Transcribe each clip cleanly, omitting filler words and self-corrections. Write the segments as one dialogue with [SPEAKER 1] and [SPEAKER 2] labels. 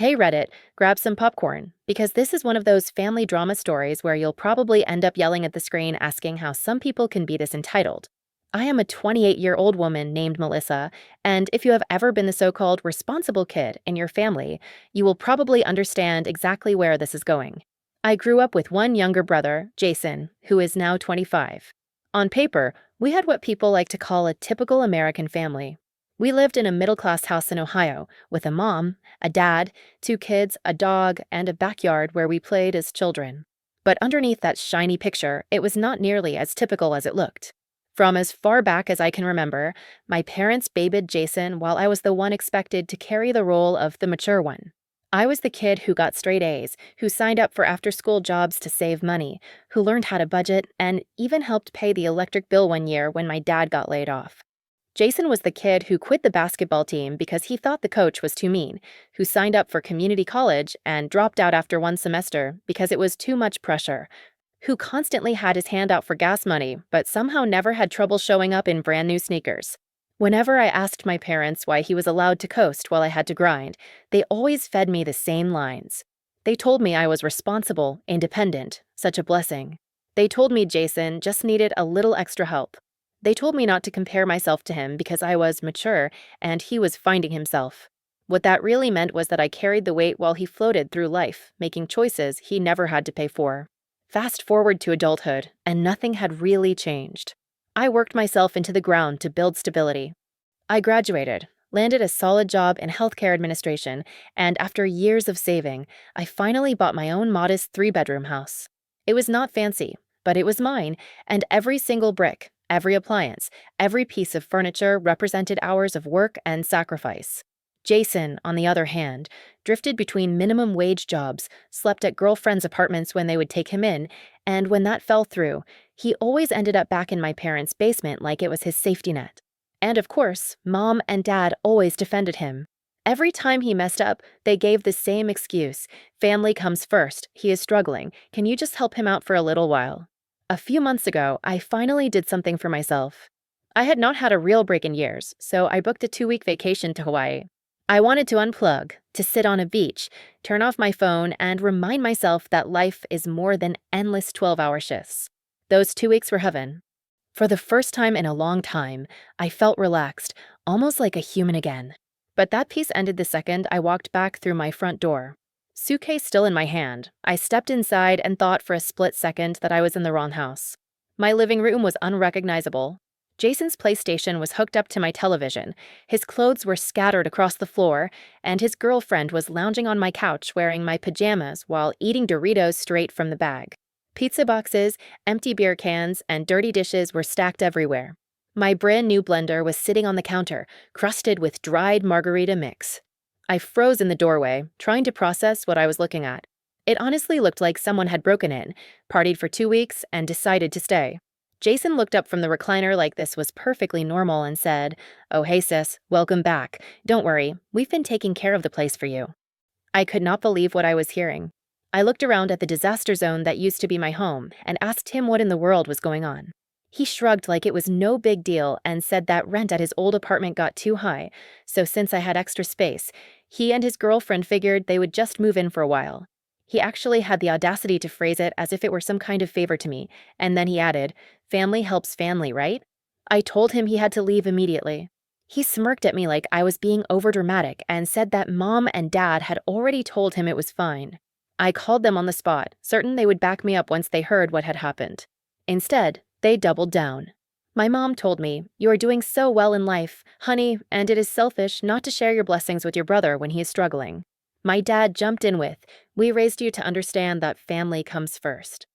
[SPEAKER 1] Hey Reddit, grab some popcorn, because this is one of those family drama stories where you'll probably end up yelling at the screen asking how some people can be this entitled. I am a 28-year-old woman named Melissa, and if you have ever been the so-called responsible kid in your family, you will probably understand exactly where this is going. I grew up with one younger brother, Jason, who is now 25. On paper, we had what people like to call a typical American family. We lived in a middle-class house in Ohio, with a mom, a dad, two kids, a dog, and a backyard where we played as children. But underneath that shiny picture, it was not nearly as typical as it looked. From as far back as I can remember, my parents babied Jason while I was the one expected to carry the role of the mature one. I was the kid who got straight A's, who signed up for after-school jobs to save money, who learned how to budget, and even helped pay the electric bill one year when my dad got laid off. Jason was the kid who quit the basketball team because he thought the coach was too mean, who signed up for community college and dropped out after one semester because it was too much pressure, who constantly had his hand out for gas money but somehow never had trouble showing up in brand new sneakers. Whenever I asked my parents why he was allowed to coast while I had to grind, they always fed me the same lines. They told me I was responsible, independent, such a blessing. They told me Jason just needed a little extra help. They told me not to compare myself to him because I was mature and he was finding himself. What that really meant was that I carried the weight while he floated through life, making choices he never had to pay for. Fast forward to adulthood, and nothing had really changed. I worked myself into the ground to build stability. I graduated, landed a solid job in healthcare administration, and after years of saving, I finally bought my own modest 3-bedroom house. It was not fancy, but it was mine, and every single brick, every appliance, every piece of furniture represented hours of work and sacrifice. Jason, on the other hand, drifted between minimum wage jobs, slept at girlfriends' apartments when they would take him in, and when that fell through, he always ended up back in my parents' basement like it was his safety net. And of course, Mom and Dad always defended him. Every time he messed up, they gave the same excuse. Family comes first. He is struggling. Can you just help him out for a little while? A few months ago, I finally did something for myself. I had not had a real break in years, so I booked a 2-week vacation to Hawaii. I wanted to unplug, to sit on a beach, turn off my phone, and remind myself that life is more than endless 12-hour shifts. Those 2 weeks were heaven. For the first time in a long time, I felt relaxed, almost like a human again. But that peace ended the second I walked back through my front door. Suitcase still in my hand, I stepped inside and thought for a split second that I was in the wrong house. My living room was unrecognizable. Jason's PlayStation was hooked up to my television, his clothes were scattered across the floor, and his girlfriend was lounging on my couch wearing my pajamas while eating Doritos straight from the bag. Pizza boxes, empty beer cans, and dirty dishes were stacked everywhere. My brand new blender was sitting on the counter, crusted with dried margarita mix. I froze in the doorway, trying to process what I was looking at. It honestly looked like someone had broken in, partied for 2 weeks, and decided to stay. Jason looked up from the recliner like this was perfectly normal and said, "Oh, hey sis, welcome back. Don't worry, we've been taking care of the place for you." I could not believe what I was hearing. I looked around at the disaster zone that used to be my home and asked him what in the world was going on. He shrugged like it was no big deal and said that rent at his old apartment got too high, so since I had extra space, he and his girlfriend figured they would just move in for a while. He actually had the audacity to phrase it as if it were some kind of favor to me, and then he added, "Family helps family, right?" I told him he had to leave immediately. He smirked at me like I was being overdramatic and said that Mom and Dad had already told him it was fine. I called them on the spot, certain they would back me up once they heard what had happened. Instead, they doubled down. My mom told me, "You are doing so well in life, honey, and it is selfish not to share your blessings with your brother when he is struggling." My dad jumped in with, "We raised you to understand that family comes first."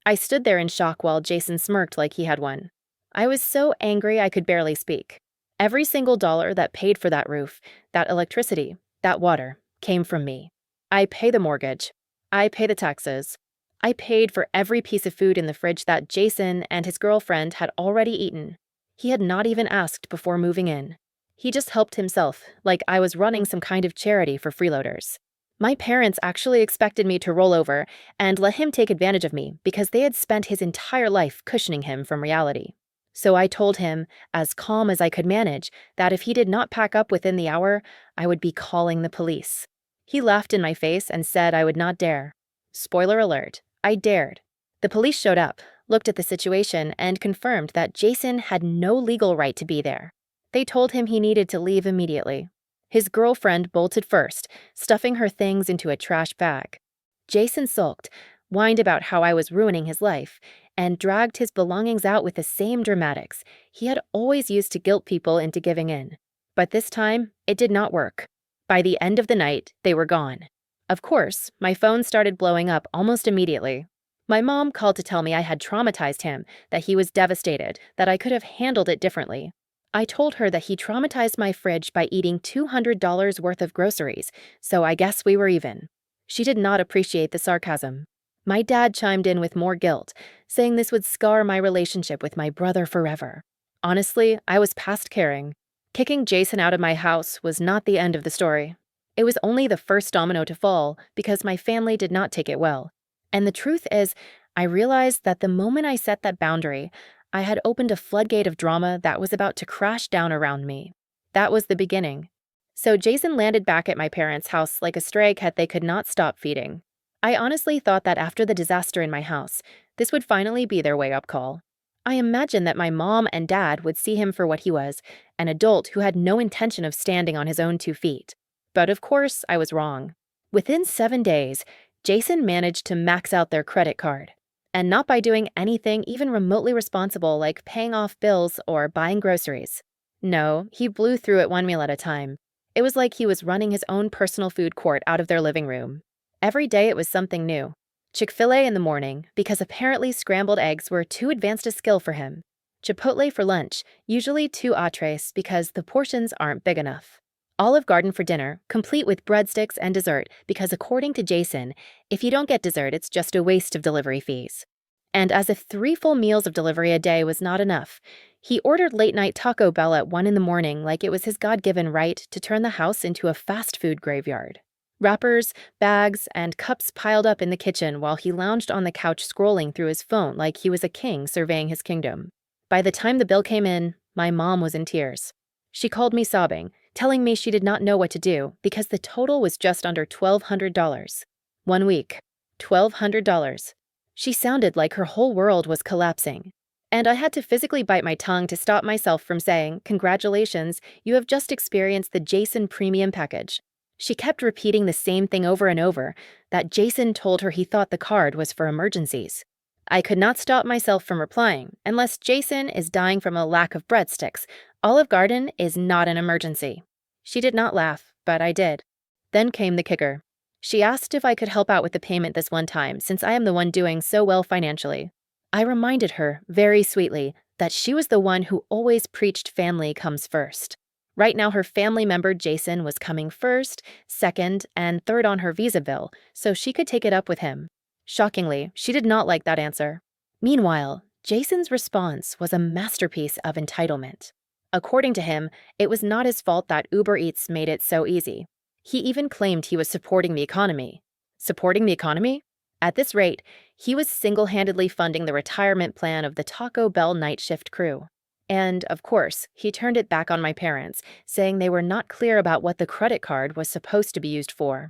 [SPEAKER 1] I stood there in shock while Jason smirked like he had won. I was so angry I could barely speak. Every single dollar that paid for that roof, that electricity, that water, came from me. I pay the mortgage. I pay the taxes. I paid for every piece of food in the fridge that Jason and his girlfriend had already eaten. He had not even asked before moving in. He just helped himself, like I was running some kind of charity for freeloaders. My parents actually expected me to roll over and let him take advantage of me because they had spent his entire life cushioning him from reality. So I told him, as calm as I could manage, that if he did not pack up within the hour, I would be calling the police. He laughed in my face and said I would not dare. Spoiler alert, I dared. The police showed up, looked at the situation, and confirmed that Jason had no legal right to be there. They told him he needed to leave immediately. His girlfriend bolted first, stuffing her things into a trash bag. Jason sulked, whined about how I was ruining his life, and dragged his belongings out with the same dramatics he had always used to guilt people into giving in. But this time, it did not work. By the end of the night, they were gone. Of course, my phone started blowing up almost immediately. My mom called to tell me I had traumatized him, that he was devastated, that I could have handled it differently. I told her that he traumatized my fridge by eating $200 worth of groceries, so I guess we were even. She did not appreciate the sarcasm. My dad chimed in with more guilt, saying this would scar my relationship with my brother forever. Honestly, I was past caring. Kicking Jason out of my house was not the end of the story. It was only the first domino to fall because my family did not take it well. And the truth is, I realized that the moment I set that boundary, I had opened a floodgate of drama that was about to crash down around me. That was the beginning. So Jason landed back at my parents' house like a stray cat they could not stop feeding. I honestly thought that after the disaster in my house, this would finally be their wake-up call. I imagined that my mom and dad would see him for what he was, an adult who had no intention of standing on his own 2 feet. But of course, I was wrong. Within 7 days, Jason managed to max out their credit card. And not by doing anything even remotely responsible like paying off bills or buying groceries. No, he blew through it one meal at a time. It was like he was running his own personal food court out of their living room. Every day it was something new. Chick-fil-A in the morning, because apparently scrambled eggs were too advanced a skill for him. Chipotle for lunch, usually 2 entrees because the portions aren't big enough. Olive Garden for dinner, complete with breadsticks and dessert because according to Jason, if you don't get dessert, it's just a waste of delivery fees. And as if 3 full meals of delivery a day was not enough, he ordered late-night Taco Bell at 1 in the morning like it was his God-given right to turn the house into a fast food graveyard. Wrappers, bags, and cups piled up in the kitchen while he lounged on the couch scrolling through his phone like he was a king surveying his kingdom. By the time the bill came in, my mom was in tears. She called me sobbing, telling me she did not know what to do because the total was just under $1,200. 1 week, $1,200. She sounded like her whole world was collapsing. And I had to physically bite my tongue to stop myself from saying, "Congratulations, you have just experienced the Jason Premium Package." She kept repeating the same thing over and over, that Jason told her he thought the card was for emergencies. I could not stop myself from replying, unless Jason is dying from a lack of breadsticks, Olive Garden is not an emergency. She did not laugh, but I did. Then came the kicker. She asked if I could help out with the payment this one time since I am the one doing so well financially. I reminded her, very sweetly, that she was the one who always preached family comes first. Right now her family member Jason was coming first, second, and third on her visa bill, so she could take it up with him. Shockingly, she did not like that answer. Meanwhile, Jason's response was a masterpiece of entitlement. According to him, it was not his fault that Uber Eats made it so easy. He even claimed he was supporting the economy. Supporting the economy? At this rate, he was single-handedly funding the retirement plan of the Taco Bell night shift crew. And, of course, he turned it back on my parents, saying they were not clear about what the credit card was supposed to be used for.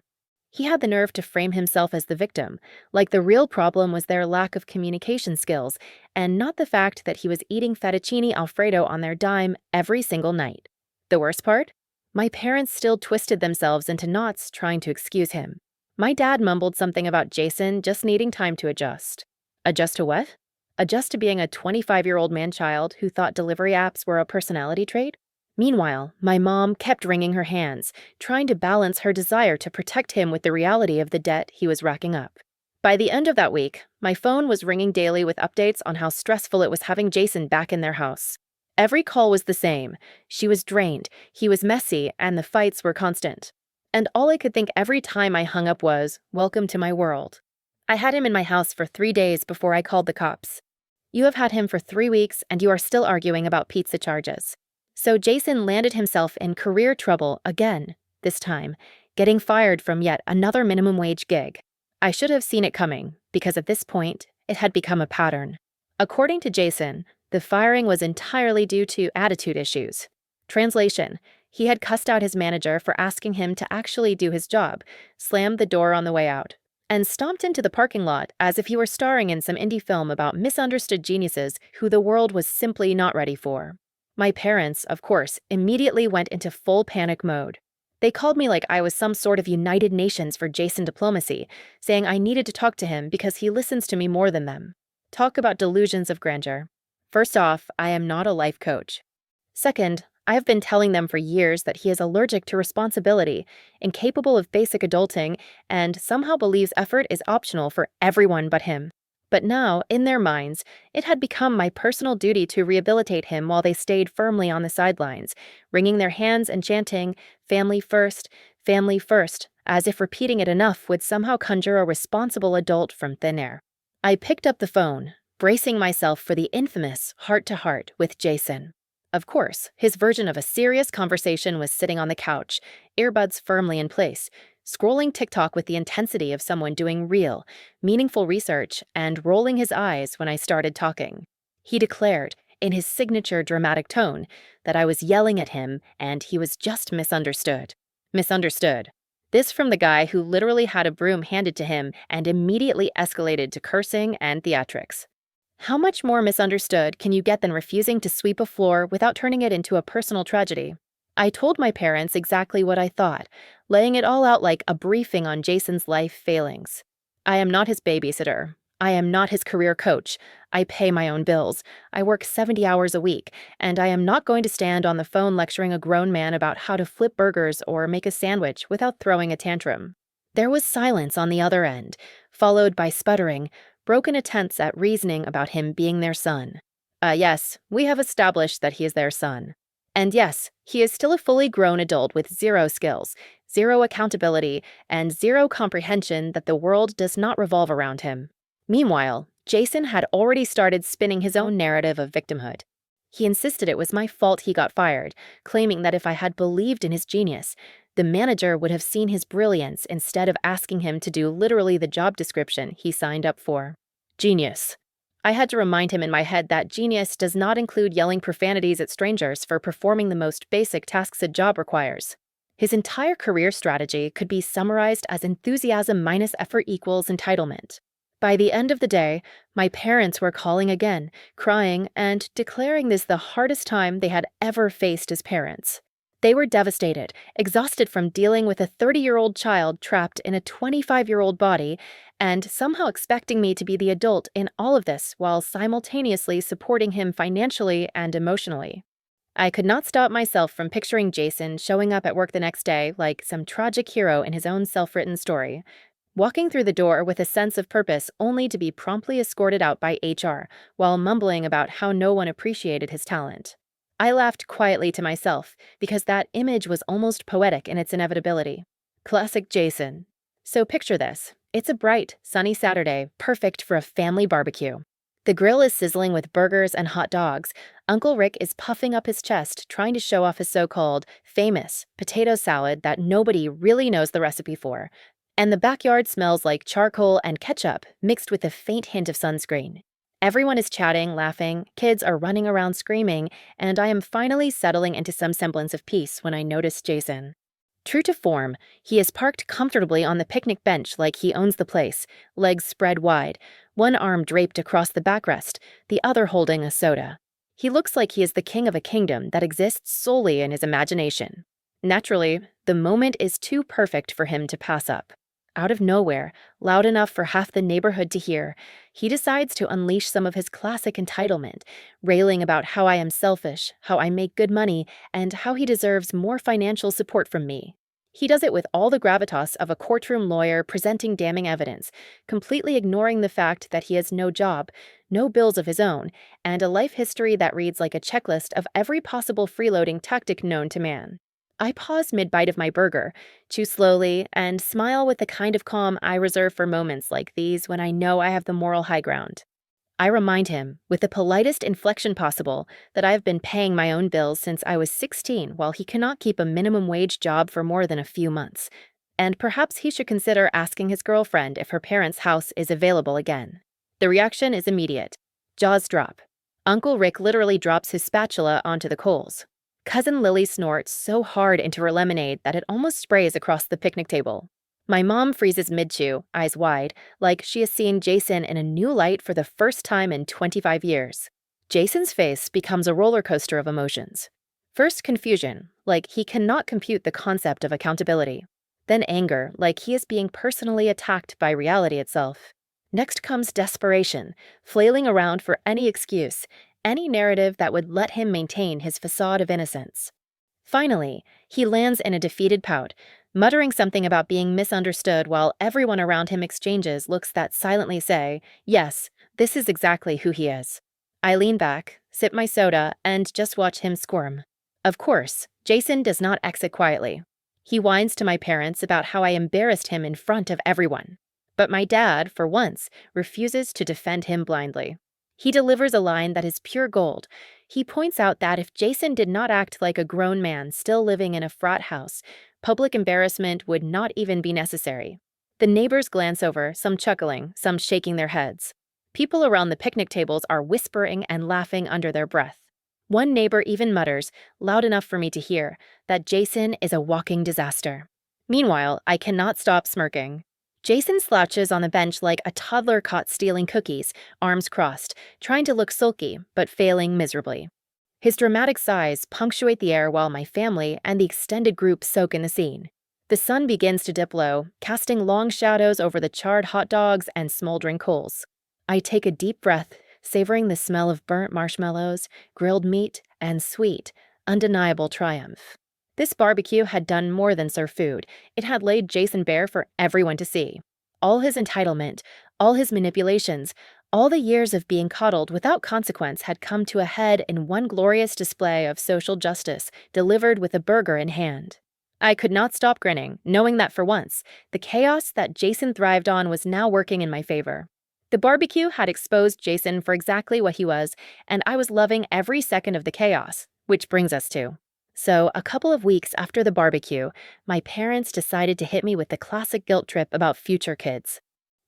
[SPEAKER 1] He had the nerve to frame himself as the victim, like the real problem was their lack of communication skills, and not the fact that he was eating fettuccine Alfredo on their dime every single night. The worst part? My parents still twisted themselves into knots trying to excuse him. My dad mumbled something about Jason just needing time to adjust. Adjust to what? Adjust to being a 25-year-old man-child who thought delivery apps were a personality trait? Meanwhile, my mom kept wringing her hands, trying to balance her desire to protect him with the reality of the debt he was racking up. By the end of that week, my phone was ringing daily with updates on how stressful it was having Jason back in their house. Every call was the same. She was drained, he was messy, and the fights were constant. And all I could think every time I hung up was, "Welcome to my world." I had him in my house for 3 days before I called the cops. "You have had him for 3 weeks and you are still arguing about pizza charges." So Jason landed himself in career trouble again, this time, getting fired from yet another minimum wage gig. I should have seen it coming, because at this point, it had become a pattern. According to Jason, the firing was entirely due to attitude issues. Translation: He had cussed out his manager for asking him to actually do his job, slammed the door on the way out, and stomped into the parking lot as if he were starring in some indie film about misunderstood geniuses who the world was simply not ready for. My parents, of course, immediately went into full panic mode. They called me like I was some sort of United Nations for Jason diplomacy, saying I needed to talk to him because he listens to me more than them. Talk about delusions of grandeur. First off, I am not a life coach. Second, I have been telling them for years that he is allergic to responsibility, incapable of basic adulting, and somehow believes effort is optional for everyone but him. But now, in their minds, it had become my personal duty to rehabilitate him while they stayed firmly on the sidelines, wringing their hands and chanting, family first, as if repeating it enough would somehow conjure a responsible adult from thin air. I picked up the phone, bracing myself for the infamous heart-to-heart with Jason. Of course, his version of a serious conversation was sitting on the couch, earbuds firmly in place, scrolling TikTok with the intensity of someone doing real, meaningful research and rolling his eyes when I started talking. He declared, in his signature dramatic tone, that I was yelling at him and he was just misunderstood. Misunderstood. This from the guy who literally had a broom handed to him and immediately escalated to cursing and theatrics. How much more misunderstood can you get than refusing to sweep a floor without turning it into a personal tragedy? I told my parents exactly what I thought, laying it all out like a briefing on Jason's life failings. I am not his babysitter. I am not his career coach. I pay my own bills. I work 70 hours a week, and I am not going to stand on the phone lecturing a grown man about how to flip burgers or make a sandwich without throwing a tantrum. There was silence on the other end, followed by sputtering, broken attempts at reasoning about him being their son. Yes, we have established that he is their son. And yes, he is still a fully grown adult with zero skills, zero accountability, and zero comprehension that the world does not revolve around him. Meanwhile, Jason had already started spinning his own narrative of victimhood. He insisted it was my fault he got fired, claiming that if I had believed in his genius, the manager would have seen his brilliance instead of asking him to do literally the job description he signed up for. Genius. I had to remind him in my head that genius does not include yelling profanities at strangers for performing the most basic tasks a job requires. His entire career strategy could be summarized as enthusiasm minus effort equals entitlement. By the end of the day, my parents were calling again, crying, and declaring this the hardest time they had ever faced as parents. They were devastated, exhausted from dealing with a 30-year-old child trapped in a 25-year-old body, and somehow expecting me to be the adult in all of this while simultaneously supporting him financially and emotionally. I could not stop myself from picturing Jason showing up at work the next day like some tragic hero in his own self-written story, walking through the door with a sense of purpose only to be promptly escorted out by HR while mumbling about how no one appreciated his talent. I laughed quietly to myself because that image was almost poetic in its inevitability. Classic Jason. So picture this. It's a bright, sunny Saturday, perfect for a family barbecue. The grill is sizzling with burgers and hot dogs. Uncle Rick is puffing up his chest, trying to show off his so-called famous potato salad that nobody really knows the recipe for. And the backyard smells like charcoal and ketchup mixed with a faint hint of sunscreen. Everyone is chatting, laughing, kids are running around screaming, and I am finally settling into some semblance of peace when I notice Jason. True to form, he is parked comfortably on the picnic bench like he owns the place, legs spread wide, one arm draped across the backrest, the other holding a soda. He looks like he is the king of a kingdom that exists solely in his imagination. Naturally, the moment is too perfect for him to pass up. Out of nowhere, loud enough for half the neighborhood to hear, he decides to unleash some of his classic entitlement, railing about how I am selfish, how I make good money, and how he deserves more financial support from me. He does it with all the gravitas of a courtroom lawyer presenting damning evidence, completely ignoring the fact that he has no job, no bills of his own, and a life history that reads like a checklist of every possible freeloading tactic known to man. I pause mid-bite of my burger, chew slowly, and smile with the kind of calm I reserve for moments like these when I know I have the moral high ground. I remind him, with the politest inflection possible, that I have been paying my own bills since I was 16 while he cannot keep a minimum wage job for more than a few months, and perhaps he should consider asking his girlfriend if her parents' house is available again. The reaction is immediate. Jaws drop. Uncle Rick literally drops his spatula onto the coals. Cousin Lily snorts so hard into her lemonade that it almost sprays across the picnic table. My mom freezes mid-chew, eyes wide, like she has seen Jason in a new light for the first time in 25 years. Jason's face becomes a roller coaster of emotions. First, confusion, like he cannot compute the concept of accountability. Then anger, like he is being personally attacked by reality itself. Next comes desperation, flailing around for any excuse, any narrative that would let him maintain his facade of innocence. Finally, he lands in a defeated pout, muttering something about being misunderstood while everyone around him exchanges looks that silently say, yes, this is exactly who he is. I lean back, sip my soda, and just watch him squirm. Of course, Jason does not exit quietly. He whines to my parents about how I embarrassed him in front of everyone. But my dad, for once, refuses to defend him blindly. He delivers a line that is pure gold. He points out that if Jason did not act like a grown man still living in a frat house, public embarrassment would not even be necessary. The neighbors glance over, some chuckling, some shaking their heads. People around the picnic tables are whispering and laughing under their breath. One neighbor even mutters, loud enough for me to hear, that Jason is a walking disaster. Meanwhile, I cannot stop smirking. Jason slouches on the bench like a toddler caught stealing cookies, arms crossed, trying to look sulky, but failing miserably. His dramatic sighs punctuate the air while my family and the extended group soak in the scene. The sun begins to dip low, casting long shadows over the charred hot dogs and smoldering coals. I take a deep breath, savoring the smell of burnt marshmallows, grilled meat, and sweet, undeniable triumph. This barbecue had done more than serve food. It had laid Jason bare for everyone to see. All his entitlement, all his manipulations, all the years of being coddled without consequence had come to a head in one glorious display of social justice, delivered with a burger in hand. I could not stop grinning, knowing that for once, the chaos that Jason thrived on was now working in my favor. The barbecue had exposed Jason for exactly what he was, and I was loving every second of the chaos, which brings us to. So, a couple of weeks after the barbecue, my parents decided to hit me with the classic guilt trip about future kids.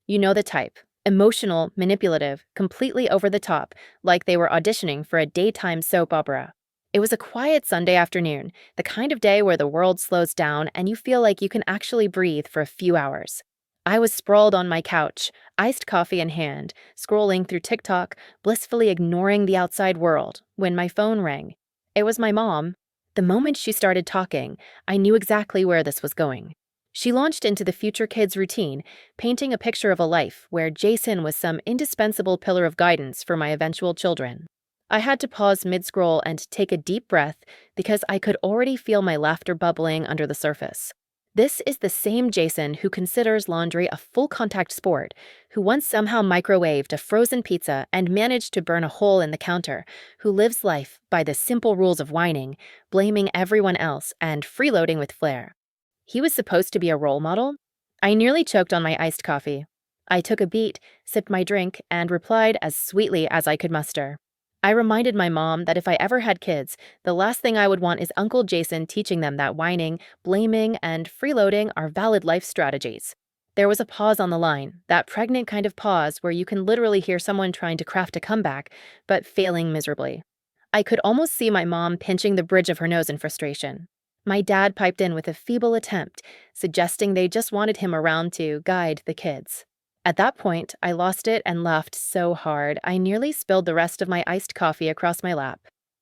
[SPEAKER 1] You know the type. Emotional, manipulative, completely over the top, like they were auditioning for a daytime soap opera. It was a quiet Sunday afternoon, the kind of day where the world slows down and you feel like you can actually breathe for a few hours. I was sprawled on my couch, iced coffee in hand, scrolling through TikTok, blissfully ignoring the outside world, when my phone rang. It was my mom. The moment she started talking, I knew exactly where this was going. She launched into the future kids' routine, painting a picture of a life where Jason was some indispensable pillar of guidance for my eventual children. I had to pause mid-scroll and take a deep breath because I could already feel my laughter bubbling under the surface. This is the same Jason who considers laundry a full-contact sport, who once somehow microwaved a frozen pizza and managed to burn a hole in the counter, who lives life by the simple rules of whining, blaming everyone else, and freeloading with flair. He was supposed to be a role model? I nearly choked on my iced coffee. I took a beat, sipped my drink, and replied as sweetly as I could muster. I reminded my mom that if I ever had kids, the last thing I would want is Uncle Jason teaching them that whining, blaming, and freeloading are valid life strategies. There was a pause on the line, that pregnant kind of pause where you can literally hear someone trying to craft a comeback, but failing miserably. I could almost see my mom pinching the bridge of her nose in frustration. My dad piped in with a feeble attempt, suggesting they just wanted him around to guide the kids. At that point, I lost it and laughed so hard I nearly spilled the rest of my iced coffee across my lap.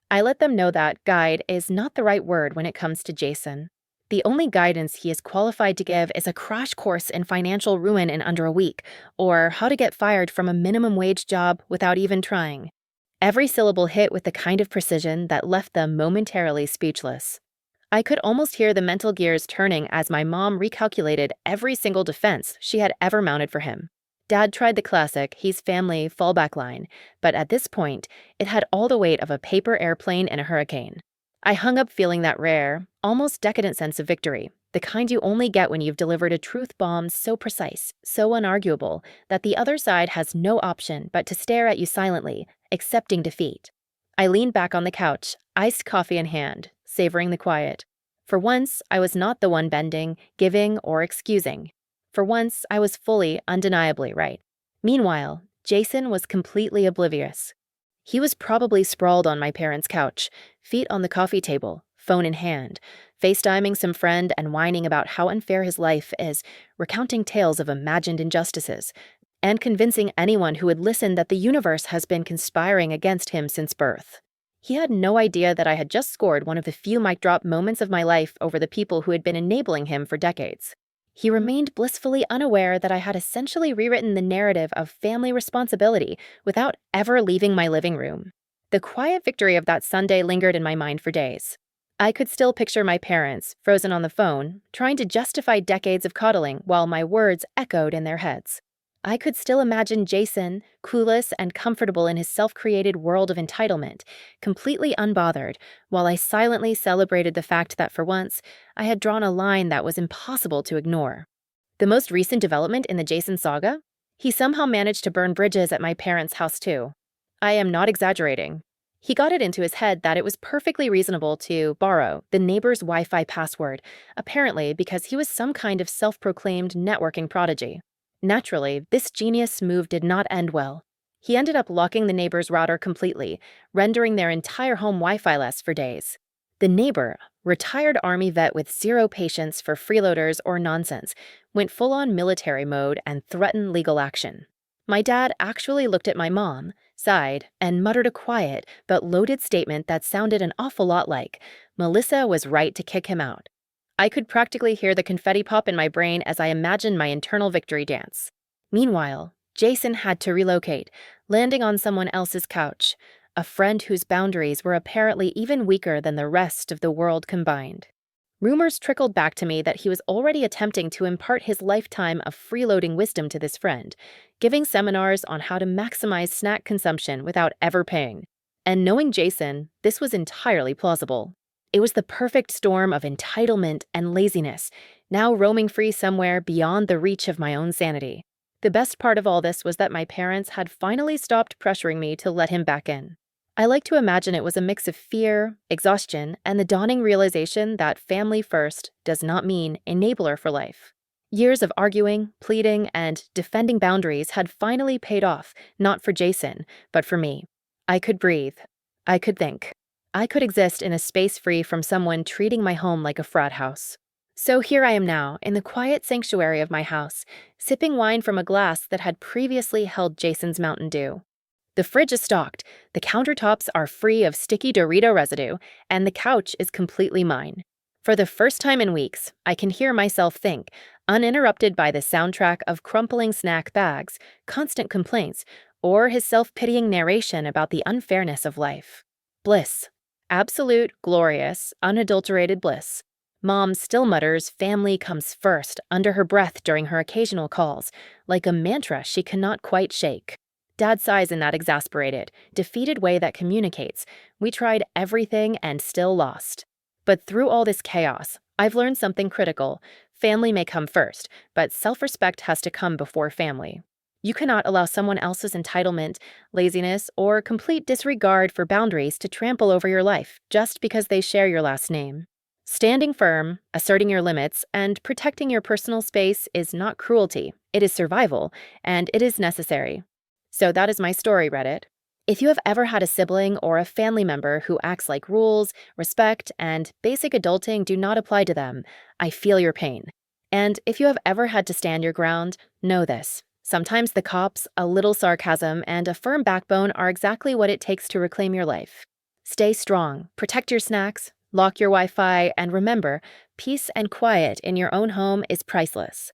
[SPEAKER 1] I let them know that guide is not the right word when it comes to Jason. The only guidance he is qualified to give is a crash course in financial ruin in under a week, or how to get fired from a minimum wage job without even trying. Every syllable hit with the kind of precision that left them momentarily speechless. I could almost hear the mental gears turning as my mom recalculated every single defense she had ever mounted for him. Dad tried the classic, he's family, fallback line, but at this point, it had all the weight of a paper airplane in a hurricane. I hung up feeling that rare, almost decadent sense of victory, the kind you only get when you've delivered a truth bomb so precise, so unarguable, that the other side has no option but to stare at you silently, accepting defeat. I leaned back on the couch, iced coffee in hand, savoring the quiet. For once, I was not the one bending, giving, or excusing. For once, I was fully, undeniably right. Meanwhile, Jason was completely oblivious. He was probably sprawled on my parents' couch, feet on the coffee table, phone in hand, FaceTiming some friend and whining about how unfair his life is, recounting tales of imagined injustices, and convincing anyone who would listen that the universe has been conspiring against him since birth. He had no idea that I had just scored one of the few mic drop moments of my life over the people who had been enabling him for decades. He remained blissfully unaware that I had essentially rewritten the narrative of family responsibility without ever leaving my living room. The quiet victory of that Sunday lingered in my mind for days. I could still picture my parents, frozen on the phone, trying to justify decades of coddling while my words echoed in their heads. I could still imagine Jason, clueless and comfortable in his self-created world of entitlement, completely unbothered, while I silently celebrated the fact that for once, I had drawn a line that was impossible to ignore. The most recent development in the Jason saga? He somehow managed to burn bridges at my parents' house too. I am not exaggerating. He got it into his head that it was perfectly reasonable to borrow the neighbor's Wi-Fi password, apparently because he was some kind of self-proclaimed networking prodigy. Naturally, this genius move did not end well. He ended up locking the neighbor's router completely, rendering their entire home Wi-Fi-less for days. The neighbor, retired Army vet with zero patience for freeloaders or nonsense, went full-on military mode and threatened legal action. My dad actually looked at my mom, sighed, and muttered a quiet but loaded statement that sounded an awful lot like, "Melissa was right to kick him out." I could practically hear the confetti pop in my brain as I imagined my internal victory dance. Meanwhile, Jason had to relocate, landing on someone else's couch, a friend whose boundaries were apparently even weaker than the rest of the world combined. Rumors trickled back to me that he was already attempting to impart his lifetime of freeloading wisdom to this friend, giving seminars on how to maximize snack consumption without ever paying. And knowing Jason, this was entirely plausible. It was the perfect storm of entitlement and laziness, now roaming free somewhere beyond the reach of my own sanity. The best part of all this was that my parents had finally stopped pressuring me to let him back in. I like to imagine it was a mix of fear, exhaustion, and the dawning realization that family first does not mean enabler for life. Years of arguing, pleading, and defending boundaries had finally paid off, not for Jason, but for me. I could breathe. I could think. I could exist in a space free from someone treating my home like a frat house. So here I am now, in the quiet sanctuary of my house, sipping wine from a glass that had previously held Jason's Mountain Dew. The fridge is stocked, the countertops are free of sticky Dorito residue, and the couch is completely mine. For the first time in weeks, I can hear myself think, uninterrupted by the soundtrack of crumpling snack bags, constant complaints, or his self-pitying narration about the unfairness of life. Bliss. Absolute, glorious, unadulterated bliss. Mom still mutters family comes first under her breath during her occasional calls, like a mantra she cannot quite shake. Dad sighs in that exasperated, defeated way that communicates, "We tried everything and still lost." But through all this chaos, I've learned something critical. Family may come first, but self-respect has to come before family. You cannot allow someone else's entitlement, laziness, or complete disregard for boundaries to trample over your life just because they share your last name. Standing firm, asserting your limits, and protecting your personal space is not cruelty. It is survival, and it is necessary. So that is my story, Reddit. If you have ever had a sibling or a family member who acts like rules, respect, and basic adulting do not apply to them, I feel your pain. And if you have ever had to stand your ground, know this. Sometimes the cops, a little sarcasm, and a firm backbone are exactly what it takes to reclaim your life. Stay strong, protect your snacks, lock your Wi-Fi, and remember, peace and quiet in your own home is priceless.